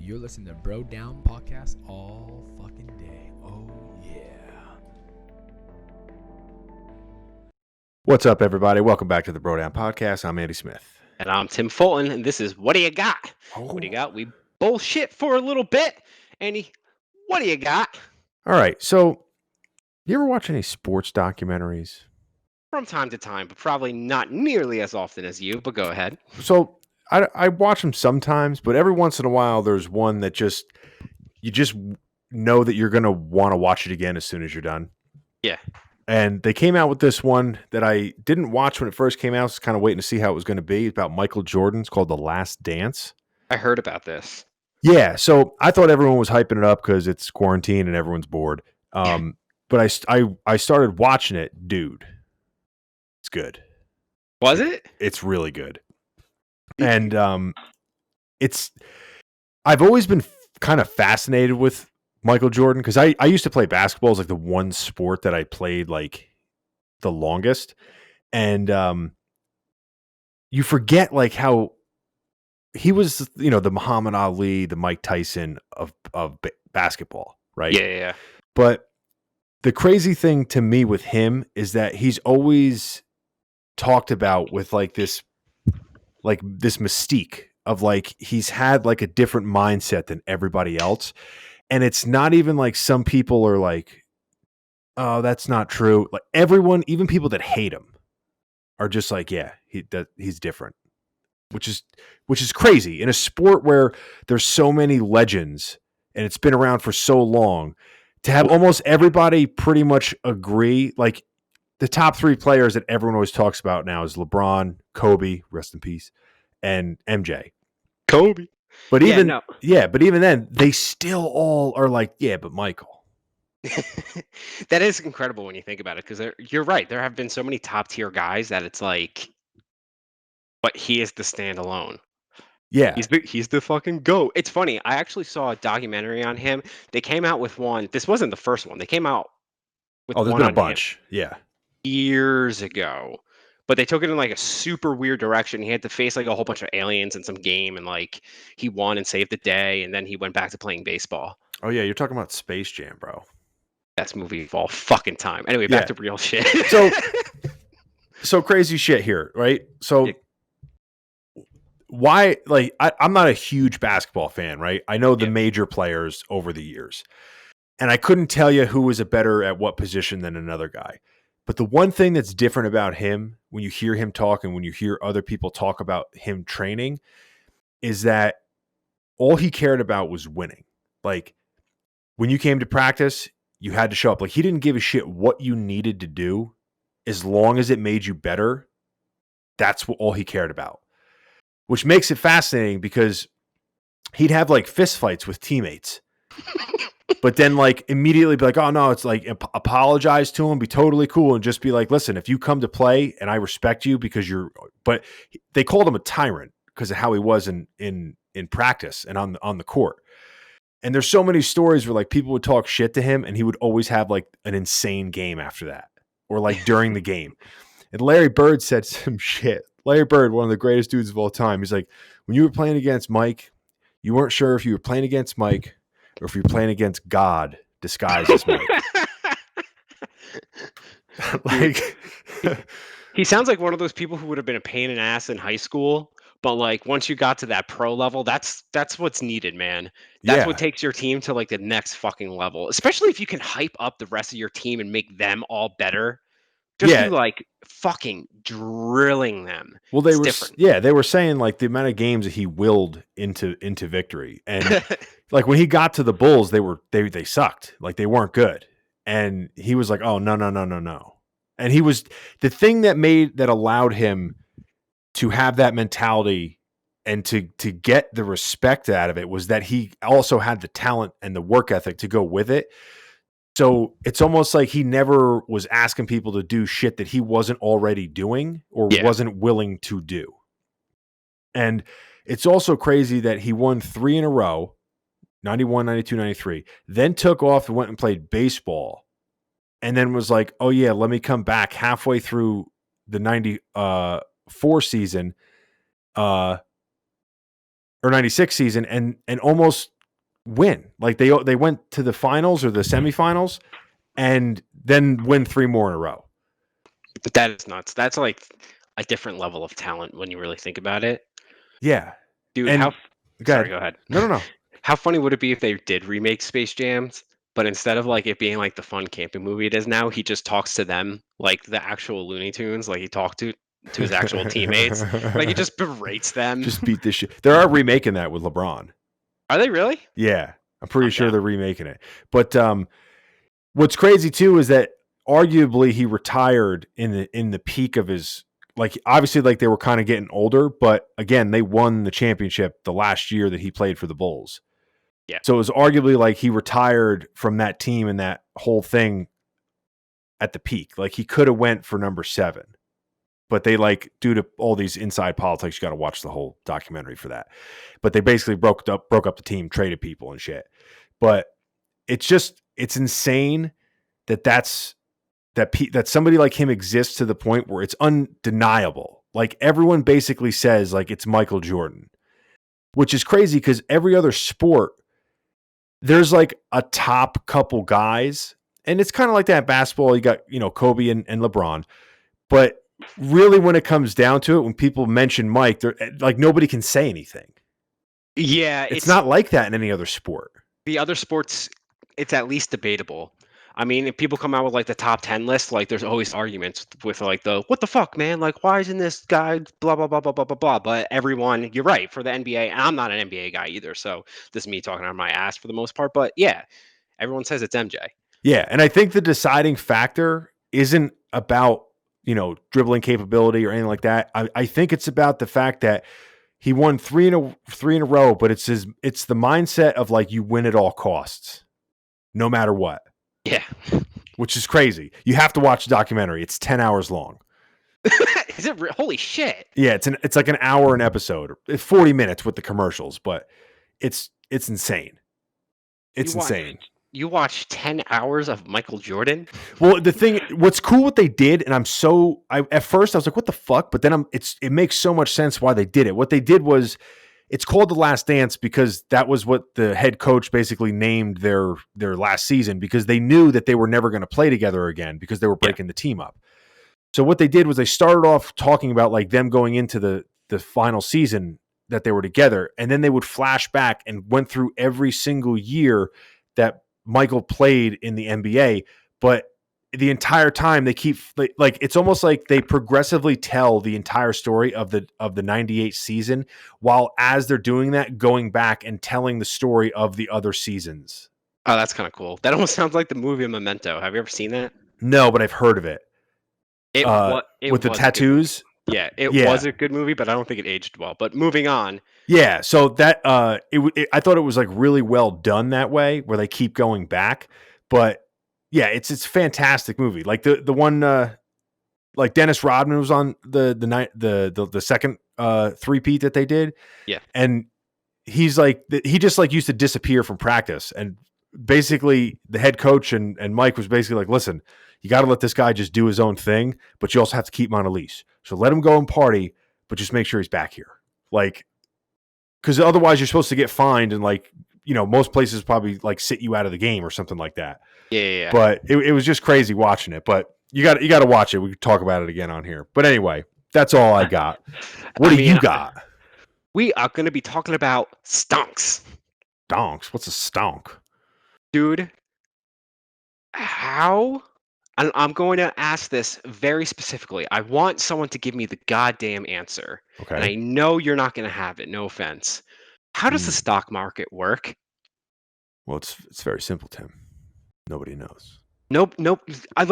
You're listening to Bro Down Podcast all fucking day. Oh, yeah. What's up, everybody? Welcome back to the Bro Down Podcast. I'm Andy Smith. And I'm Tim Fulton, and this is What Do You Got? What do you got? We bullshit for a little bit. Andy, what do you got? All right. So, you ever watch any sports documentaries? From time to time, but probably not nearly as often as you, but go ahead. So, I watch them sometimes, but every once in a while, there's one that you just know that you're going to want to watch it again as soon as you're done. Yeah. And they came out with this one that I didn't watch when it first came out. I was kind of waiting to see how it was going to be. It's about Michael Jordan. It's called The Last Dance. I heard about this. Yeah, so I thought everyone was hyping it up because it's quarantine and everyone's bored. But I started watching it, dude. It's good. Was it? It's really good, and I've always been kind of fascinated with Michael Jordan because I used to play basketball. It's like the one sport that I played like the longest, and you forget like how he was, the Muhammad Ali, the Mike Tyson of basketball, right? Yeah. But the crazy thing to me with him is that he's always talked about with like this mystique of like he's had like a different mindset than everybody else. And it's not even like some people are like, oh, that's not true. Like everyone, even people that hate him are just like, yeah, he's different. Which is crazy in a sport where there's so many legends and it's been around for so long, to have almost everybody pretty much agree. Like the top three players that everyone always talks about now is LeBron, Kobe, rest in peace, and MJ. Kobe. But even then, they still all are like, yeah, but Michael. That is incredible when you think about it, because you're right. There have been so many top tier guys that it's like, but he is the standalone. Yeah. He's the fucking GOAT. It's funny. I actually saw a documentary on him. They came out with one. This wasn't the first one. They came out with Oh, there's one been a on him bunch. Yeah. years ago. But they took it in like a super weird direction. He had to face like a whole bunch of aliens in some game, and like he won and saved the day, and then he went back to playing baseball. Oh yeah, you're talking about Space Jam, bro. Best movie of all fucking time. Anyway, back to real shit. So crazy shit here, right? So why, like, I'm not a huge basketball fan, right? I know the major players over the years, and I couldn't tell you who was a better at what position than another guy. But the one thing that's different about him, when you hear him talk and when you hear other people talk about him training, is that all he cared about was winning. Like, when you came to practice, you had to show up. Like, he didn't give a shit what you needed to do as long as it made you better. That's all he cared about, which makes it fascinating because he'd have like fist fights with teammates, but then like immediately be like, oh no, it's like apologize to him, be totally cool, and just be like, listen, if you come to play and I respect you because but they called him a tyrant because of how he was in practice and on the court. And there's so many stories where like people would talk shit to him and he would always have like an insane game after that, or like during the game. And Larry Bird said some shit. Larry Bird, one of the greatest dudes of all time. He's like, when you were playing against Mike, you weren't sure if you were playing against Mike or if you're playing against God disguised as Mike. Like, he sounds like one of those people who would have been a pain in the ass in high school, but like once you got to that pro level, that's what's needed, man. That's what takes your team to like the next fucking level. Especially if you can hype up the rest of your team and make them all better. Just through like fucking drilling them. Well, they were saying like the amount of games that he willed into victory, and like when he got to the Bulls, they sucked, like they weren't good, and he was like, oh no, and he was the thing that allowed him to have that mentality and to get the respect out of it was that he also had the talent and the work ethic to go with it. So it's almost like he never was asking people to do shit that he wasn't already doing or wasn't willing to do. And it's also crazy that he won 3 in a row, 91, 92, 93, then took off and went and played baseball, and then was like, oh yeah, let me come back halfway through the 94 season or 96 season and almost win. Like they went to the finals or the semifinals and then win 3 more in a row. But that is nuts. That's like a different level of talent when you really think about it. Yeah. Dude, And sorry, go ahead. No. How funny would it be if they did remake Space Jams, but instead of like it being like the fun camping movie it is now, he just talks to them like the actual Looney Tunes, like he talked to his actual teammates. Like he just berates them. Just beat this shit. They are remaking that with LeBron. Are they really? Yeah. I'm pretty sure down. they're remaking it. But what's crazy too is that arguably he retired in the peak of his, like, obviously, like, they were kind of getting older, but again, they won the championship the last year that he played for the Bulls. Yeah. So it was arguably like he retired from that team and that whole thing at the peak. Like he could have went for number 7, but they, like, due to all these inside politics, you got to watch the whole documentary for that. But they basically broke up the team, traded people and shit. But it's insane that somebody like him exists to the point where it's undeniable. Like everyone basically says like it's Michael Jordan, which is crazy because every other sport, there's like a top couple guys, and it's kind of like that in basketball. You got, Kobe and LeBron, but really when it comes down to it, when people mention Mike, they're like, nobody can say anything. Yeah. It's not like that in any other sport. The other sports, it's at least debatable. I mean, if people come out with like the top 10 list, like there's always arguments with like what the fuck, man? Like, why isn't this guy blah, blah, blah, blah, blah, blah, blah. But everyone, you're right, for the NBA, and I'm not an NBA guy either. So this is me talking on my ass for the most part. But yeah, everyone says it's MJ. Yeah. And I think the deciding factor isn't about, dribbling capability or anything like that. I think it's about the fact that he won three in a row, but it's the mindset of like, you win at all costs, no matter what. Yeah. Which is crazy. You have to watch the documentary. It's 10 hours long. Is it holy shit? Yeah, it's like an hour an episode. It's 40 minutes with the commercials, but it's insane. It's insane. You watched 10 hours of Michael Jordan? Well, what's cool what they did, and at first I was like, what the fuck? But then it makes so much sense why they did it. What they did was, it's called The Last Dance because that was what the head coach basically named their last season, because they knew that they were never going to play together again because they were breaking the team up. So what they did was they started off talking about like them going into the final season that they were together, and then they would flash back and went through every single year that Michael played in the NBA, but the entire time they keep like it's almost like they progressively tell the entire story of the 98 season, while as they're doing that, going back and telling the story of the other seasons. Oh, that's kind of cool. That almost sounds like the movie Memento. Have you ever seen that? No, but I've heard of it. With the tattoos. Yeah, it was a good movie, but I don't think it aged well. But moving on. Yeah, so that I thought it was like really well done that way, where they keep going back. But yeah, it's a fantastic movie. Like the one, like Dennis Rodman was on the second three-peat that they did. Yeah, and he's like, he just like used to disappear from practice, and basically the head coach and Mike was basically like, listen, you got to let this guy just do his own thing, but you also have to keep him on a leash. So let him go and party, but just make sure he's back here. Like, because otherwise you're supposed to get fined, and like, most places probably like sit you out of the game or something like that. Yeah. But it was just crazy watching it. But you got to watch it. We can talk about it again on here. But anyway, that's all I got. What do you got? We are going to be talking about stonks. Stonks? What's a stonk? Dude, how? And I'm going to ask this very specifically. I want someone to give me the goddamn answer. Okay. And I know you're not going to have it. No offense. How does the stock market work? Well, it's very simple, Tim. Nobody knows. Nope. I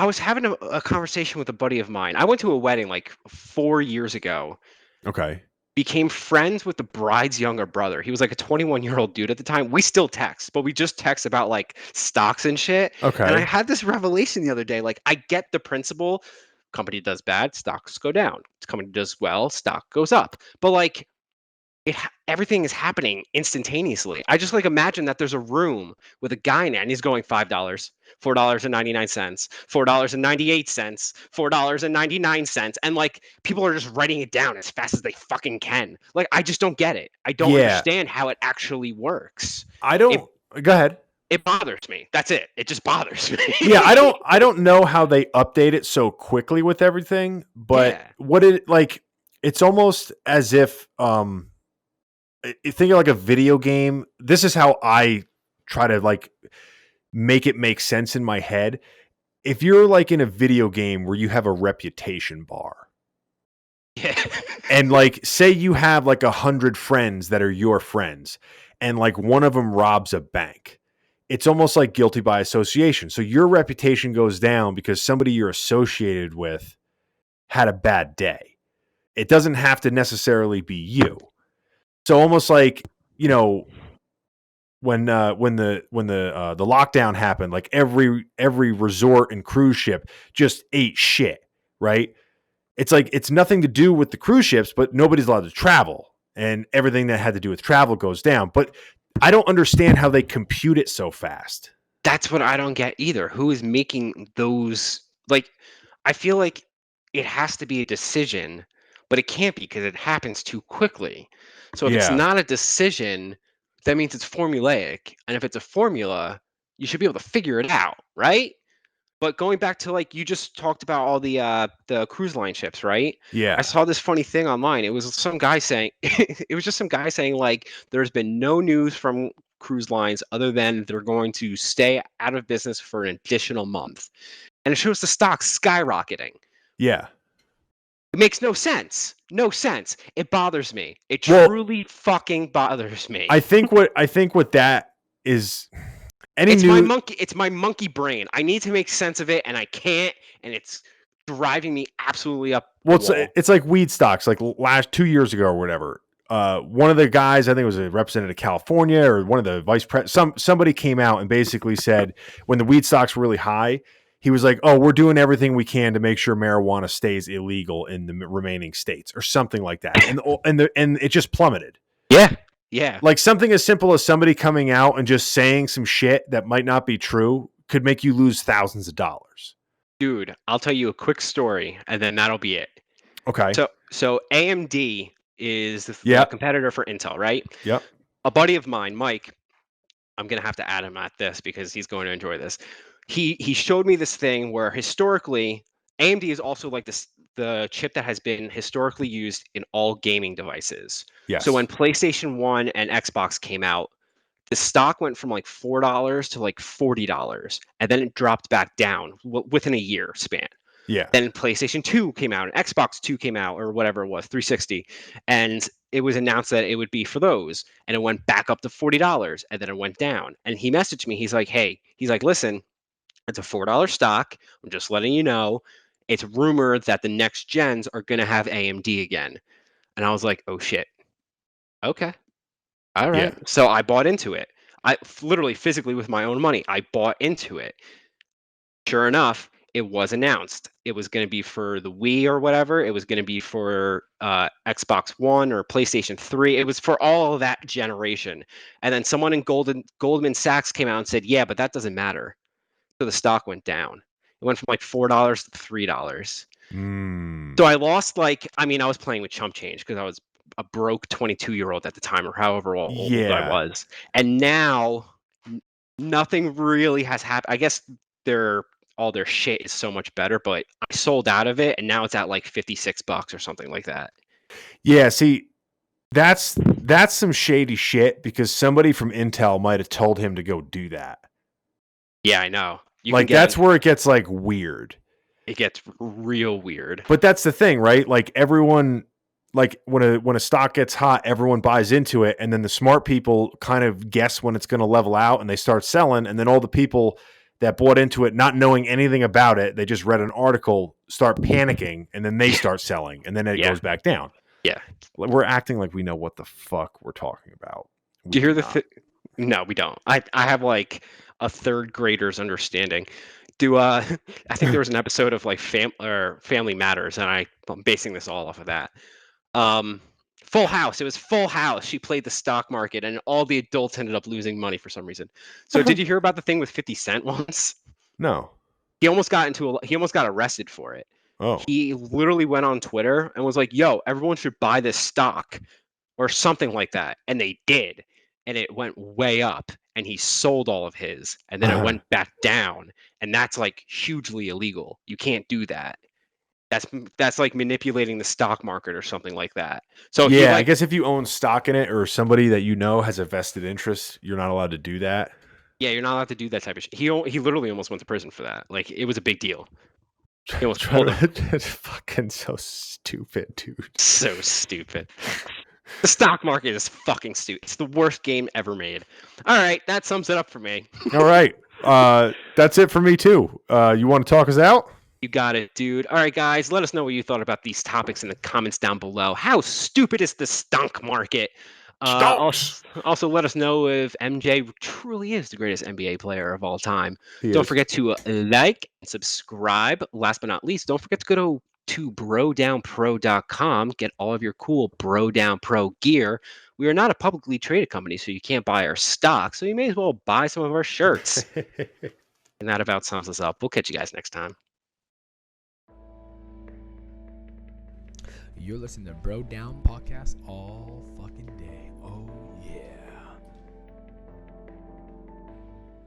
was having a conversation with a buddy of mine. I went to a wedding like 4 years ago. Okay. Became friends with the bride's younger brother. He was like a 21-year-old dude at the time. We still text, but we just text about like stocks and shit. Okay. And I had this revelation the other day. Like, I get the principle. Company does bad, stocks go down. Company does well, stock goes up. But like, everything is happening instantaneously. I just like imagine that there's a room with a guy in it and he's going $5, $4.99, $4.98, $4.99, and like people are just writing it down as fast as they fucking can. Like I just don't get it. I don't Yeah. understand how it actually works. I don't. Go ahead. It bothers me. That's it. It just bothers me. Yeah, I don't know how they update it so quickly with everything, but Yeah. what it like it's almost as if think of like a video game. This is how I try to like make it make sense in my head. If you're like in a video game where you have a reputation bar, Yeah. and like say you have like 100 friends that are your friends, and like one of them robs a bank, it's almost like guilty by association. So your reputation goes down because somebody you're associated with had a bad day. It doesn't have to necessarily be you. So almost like, you know, when the lockdown happened, like every resort and cruise ship just ate shit, right? It's like it's nothing to do with the cruise ships, but nobody's allowed to travel, and everything that had to do with travel goes down. But I don't understand how they compute it so fast. That's what I don't get either. Who is making those? Like, I feel like it has to be a decision, but it can't be because it happens too quickly. So if it's Yeah. not a decision, that means it's formulaic. And if it's a formula, you should be able to figure it out, right? But going back to like you just talked about all the cruise line ships, right? Yeah. I saw this funny thing online. It was some guy saying it was just some guy saying like there's been no news from cruise lines other than they're going to stay out of business for an additional month. And it shows the stock skyrocketing. Yeah. It makes no sense. No sense. It bothers me. It Well, truly fucking bothers me. I think what that is any It's new my monkey brain. I need to make sense of it and I can't, and it's driving me absolutely up the wall. it's like weed stocks, like last 2 years ago or whatever. One of the guys, I think it was a representative of California or one of the vice presidents, somebody came out and basically said when the weed stocks were really high, he was like, "Oh, we're doing everything we can to make sure marijuana stays illegal in the remaining states," or something like that, and it just plummeted. Yeah, yeah. Like something as simple as somebody coming out and just saying some shit that might not be true could make you lose thousands of dollars. Dude, I'll tell you a quick story, and then that'll be it. Okay. So AMD is the Yep. competitor for Intel, right? Yep. A buddy of mine, Mike, I'm gonna have to add him at this because he's going to enjoy this. He showed me this thing where historically AMD is also like the chip that has been historically used in all gaming devices. Yes. So when PlayStation 1 and Xbox came out, the stock went from like $4 to like $40, and then it dropped back down within a year span. Yeah. Then PlayStation 2 came out and Xbox 2 came out, or whatever it was, 360. And it was announced that it would be for those. And it went back up to $40 and then it went down. And he messaged me. He's like, hey, listen, it's a $4 stock. I'm just letting you know. It's rumored that the next gens are going to have AMD again. And I was like, oh shit. Okay. All right. Yeah. So I bought into it. I literally physically with my own money, I bought into it. Sure enough, it was announced. It was going to be for the Wii or whatever. It was going to be for Xbox One or PlayStation 3. It was for all of that generation. And then someone in Goldman Sachs came out and said, yeah, but that doesn't matter. So the stock went down. It went from like $4 to $3. So I lost I was playing with chump change because I was a broke 22-year-old at the time or however old I was. And now nothing really has happened. I guess all their shit is so much better, but I sold out of it and now it's at like $56 or something like that. Yeah, see, that's some shady shit because somebody from Intel might have told him to go do that. Yeah, I know. That's where it gets like weird. It gets real weird. But that's the thing, right? Like everyone, like when a stock gets hot, everyone buys into it, and then the smart people kind of guess when it's going to level out, and they start selling, and then all the people that bought into it, not knowing anything about it, they just read an article, start panicking, and then they start selling, and then it goes back down. Yeah, we're acting like we know what the fuck we're talking about. Do you hear the? No, we don't. I have like a third grader's understanding. I think there was an episode of like Family Matters, and I'm basing this all off of that. Full House. It was Full House. She played the stock market, and all the adults ended up losing money for some reason. So, did you hear about the thing with 50 Cent once? No. He almost got arrested for it. Oh. He literally went on Twitter and was like, "Yo, everyone should buy this stock," or something like that, and they did, and it went way up, and he sold all of his, and then it went back down, and that's like hugely illegal. You can't do that. That's like manipulating the stock market or something like that. So he Yeah, I like guess if you own stock in it or somebody that you know has a vested interest, you're not allowed to do that. yeah, you're not allowed to do that type of shit. He literally almost went to prison for that. Like it was a big deal. He almost pulled him. It's fucking so stupid, dude. So stupid. The stock market is fucking stupid. It's the worst game ever made. All right, that sums it up for me. All right. That's it for me too. You want to talk us out? You got it, dude. All right, guys, let us know what you thought about these topics in the comments down below. How stupid is the stunk market? Stonks. Also, let us know if MJ truly is the greatest NBA player of all time. Don't forget to like and subscribe. Last but not least, don't forget to go to brodownpro.com. Get all of your cool Bro Down Pro gear. We are not a publicly traded company, so you can't buy our stock. So you may as well buy some of our shirts. And that about sums us up. We'll catch you guys next time. You're listening to Bro Down Podcast all